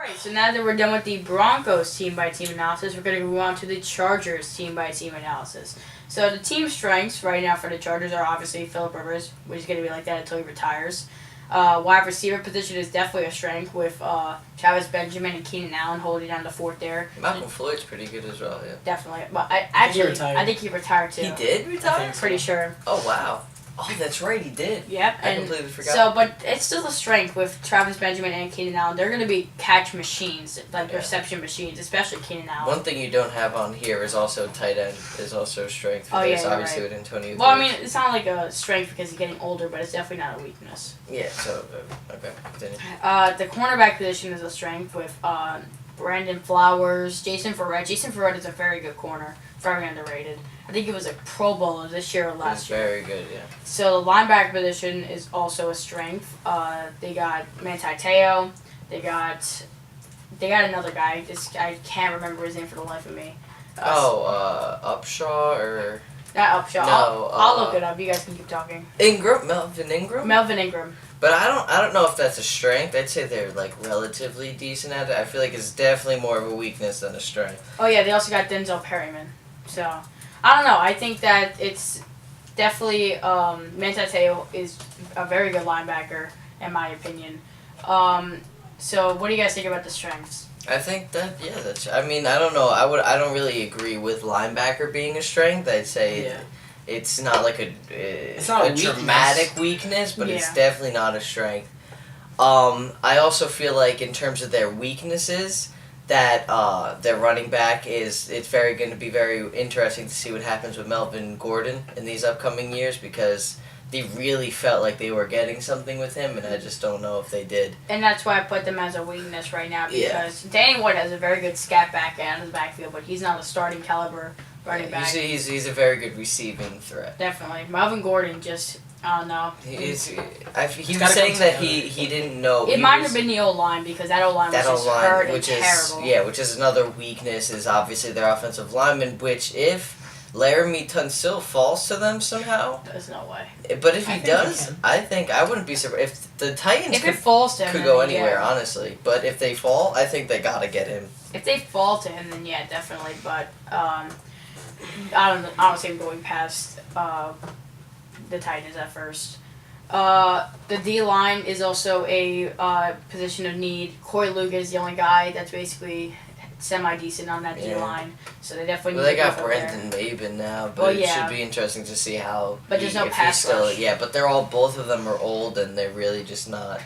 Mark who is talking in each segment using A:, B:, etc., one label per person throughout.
A: Alright, so now that we're done with the Broncos team-by-team analysis, we're going to move on to the Chargers team-by-team analysis. So the team strengths right now for the Chargers are obviously Phillip Rivers, which is going to be like that until he retires. Wide receiver position is definitely a strength with Travis Benjamin and Keenan Allen holding down the fort there.
B: Malcolm Floyd's pretty good as well, yeah.
A: Definitely. But I think he retired too.
B: He did retire?
A: Pretty sure.
B: Oh, wow. Oh, that's right, he did.
A: Yep.
B: I completely forgot.
A: So, but it's still a strength with Travis Benjamin and Keenan Allen. They're going to be catch machines, like reception machines, especially Keenan Allen.
B: One thing you don't have on here is also tight end is also a strength. Obviously with Antonio.
A: Well, I mean, it's not like a strength because he's getting older, but it's definitely not a weakness.
B: Yeah, so, okay, continue.
A: The cornerback position is a strength with Brandon Flowers, Jason Verrett. Jason Verrett is a very good corner, very underrated. I think he was a Pro Bowler this year or last year.
B: Very good, yeah.
A: So the linebacker position is also a strength. They got Manti Te'o. They got another guy. I can't remember his name for the life of me.
B: Upshaw or
A: not Upshaw.
B: No,
A: I'll look it up. You guys can keep talking.
B: Melvin Ingram.
A: Melvin Ingram.
B: But I don't know if that's a strength. I'd say they're like relatively decent at it. I feel like it's definitely more of a weakness than a strength.
A: Oh yeah, they also got Denzel Perryman. So I don't know. I think that it's definitely Manti Te'o is a very good linebacker in my opinion. So what do you guys think about the strengths?
B: I think that that's. I mean, I don't know. I don't really agree with linebacker being a strength. I'd say it's not like it's not a dramatic weakness, but it's definitely not a strength. I also feel like in terms of their weaknesses, that their running back it's going to be very interesting to see what happens with Melvin Gordon in these upcoming years because they really felt like they were getting something with him, and I just don't know if they did.
A: And that's why I put them as a weakness right now because Danny Wood has a very good scat back end in the backfield, but he's not a starting caliber running back.
B: He's a very good receiving threat.
A: Definitely. Melvin Gordon just, I don't know.
B: He was saying that he didn't know.
A: It might have been the O-line because that O-line was just hurt and terrible.
B: Yeah, which is another weakness is obviously their offensive lineman, which if Laramie Tunsil falls to them somehow.
A: There's no way.
B: But if he does, I think I wouldn't be surprised. If the Titans
A: it falls to him,
B: could go anywhere, honestly. But if they fall, I think they gotta get him.
A: If they fall to him, then yeah, definitely. But I don't see him going past the Titans at first. The D-line is also a position of need. Corey Luga is the only guy that's basically semi-decent on that D-line, so they definitely need
B: they
A: to
B: got
A: go
B: Brendan Maben now, but it should be interesting to see how.
A: But there's no pass rush.
B: Yeah, but both of them are old, and they're really just not.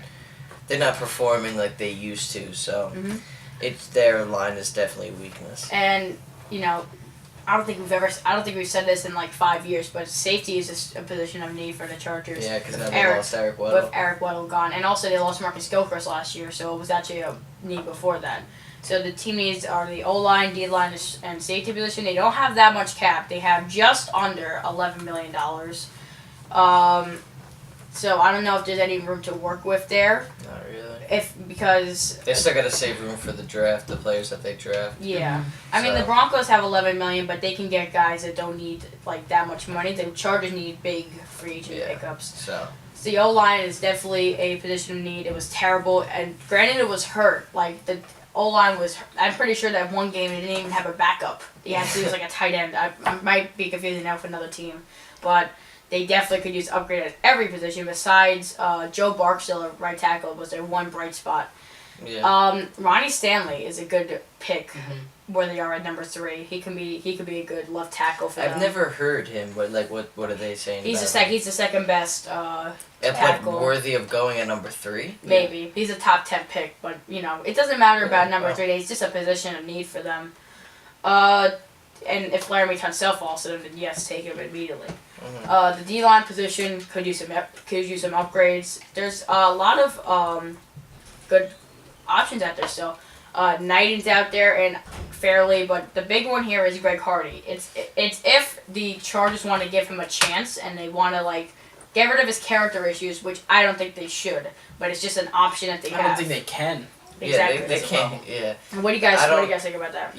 B: They're not performing like they used to, so their line is definitely a weakness.
A: And I don't think we've said this in like 5 years, but safety is a position of need for the Chargers.
B: Yeah, because now they lost Eric Weddle.
A: With Eric Weddle gone, and also they lost Marcus Gilchrist last year, so it was actually a need before that. So the team needs are the O-line, D-line, and safety position. They don't have that much cap. They have just under $11 million. So I don't know if there's any room to work with there.
B: Not really.
A: Because
B: they still got to save room for the draft, the players that they draft.
A: Yeah, I mean the Broncos have $11 million, but they can get guys that don't need like that much money. The Chargers need big free agent pickups. So the O-line is definitely a position of need. It was terrible, and granted it was hurt. Like the O-line was. I'm pretty sure that one game they didn't even have a backup. He had to use like a tight end. I might be confusing now for another team, but they definitely could use upgrade at every position besides Joe Barksdale, a right tackle, was their one bright spot. Yeah. Ronnie Stanley is a good pick where they are at number 3. He could be a good left tackle for them.
B: I've never heard him. What are they saying?
A: He's he's the second best tackle.
B: Worthy of going at number 3?
A: Maybe. Yeah. He's a top 10 pick, but it doesn't matter about number 3. He's just a position of need for them. And if Laramie Tunsil falls to them, then yes, take him immediately. The D-line position could use some upgrades. There's a lot of good options out there still. Knighton's out there and Fairley, but the big one here is Greg Hardy. It's if the Chargers want to give him a chance and they want to get rid of his character issues, which I don't think they should, but it's just an option that they have.
C: I don't think they can.
A: Exactly.
B: Yeah, they can't. Yeah.
A: What do you guys think about that?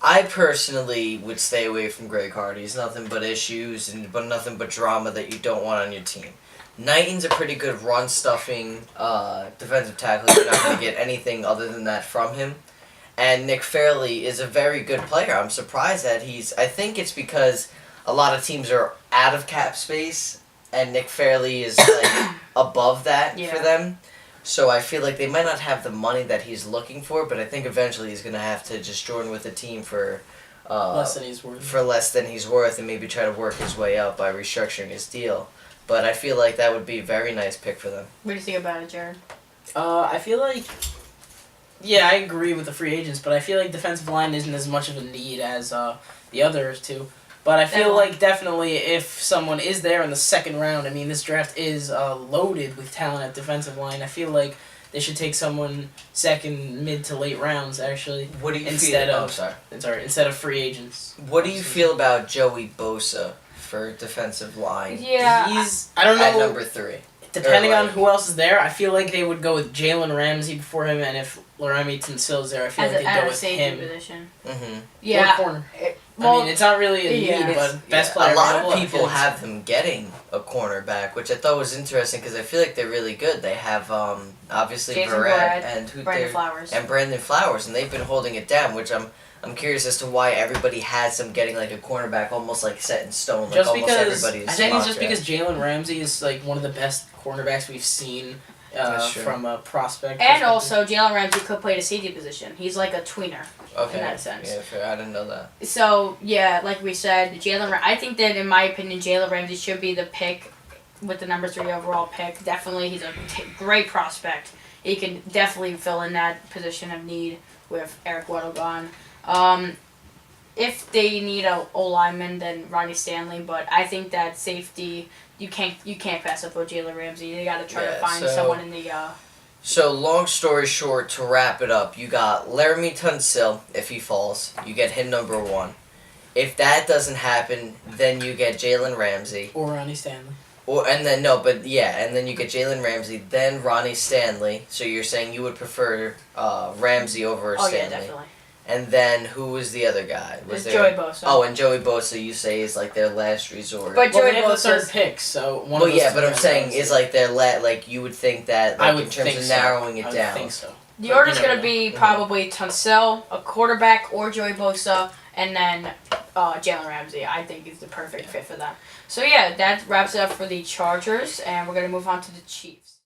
B: I personally would stay away from Greg Hardy. He's nothing but issues but nothing but drama that you don't want on your team. Knighton's a pretty good run-stuffing defensive tackle. You're not going to get anything other than that from him. And Nick Fairley is a very good player. I'm surprised that I think it's because a lot of teams are out of cap space, and Nick Fairley is like above that for them. So I feel like they might not have the money that he's looking for, but I think eventually he's going to have to just join with the team for
C: less than he's worth.
B: For less than he's worth, and maybe try to work his way up by restructuring his deal. But I feel like that would be a very nice pick for them.
A: What do you think about it, Jared?
C: I feel like, yeah, I agree with the free agents, but I feel like defensive line isn't as much of a need as the others two. But I feel like definitely if someone is there in the second round, I mean, this draft is loaded with talent at defensive line. I feel like they should take someone second, mid to late rounds, actually.
B: What do you
C: instead
B: feel?
C: Instead of free agents.
B: What do you feel about Joey Bosa for defensive line?
A: Yeah,
C: I don't know.
B: At number 3.
C: Depending on who else is there, I feel like they would go with Jalen Ramsey before him, and if Laramie Tunsil's there, I feel like they'd go with him.
A: Position.
B: Mm-hmm.
A: Yeah.
C: Or corner. I mean, it's not really a need, but best player.
B: A lot of people have them getting a cornerback, which I thought was interesting because I feel like they're really good. They have obviously Barrett and Brandon Flowers, and they've been holding it down, which I'm curious as to why everybody has them getting like a cornerback almost like set in stone. Like almost everybody's.
C: I think it's just because Jalen Ramsey is like one of the best cornerbacks we've seen from a prospect.
A: And also, Jalen Ramsey could play the safety position. He's like a tweener.
B: Okay.
A: In that sense.
B: Yeah, fair. I didn't know that.
A: So, yeah, like we said, I think that, in my opinion, Jalen Ramsey should be the pick with the number 3 overall pick. Definitely, he's a great prospect. He can definitely fill in that position of need with Eric Weddle gone. If they need a O-lineman, then Ronnie Stanley, but I think that safety, you can't pass up on Jalen Ramsey. They got to try to find someone in the...
B: So, long story short, to wrap it up, you got Laramie Tunsil, if he falls. You get him number 1. If that doesn't happen, then you get Jalen Ramsey.
C: Or Ronnie Stanley.
B: And then you get Jalen Ramsey, then Ronnie Stanley. So you're saying you would prefer Ramsey over Stanley.
A: Yeah, definitely.
B: And then who was the other guy?
A: Joey Bosa.
B: Oh, and Joey Bosa you say is like their last resort.
A: But Joey
C: they have the
A: Bosa's
C: third pick, so one.
B: Well, yeah, but I'm saying is like their like you would think that like,
C: I would
B: in terms of narrowing it down.
C: I think so.
A: The order's going to be probably Tunsil, a quarterback, or Joey Bosa, and then Jalen Ramsey, I think, is the perfect fit for them. So, yeah, that wraps it up for the Chargers, and we're going to move on to the Chiefs.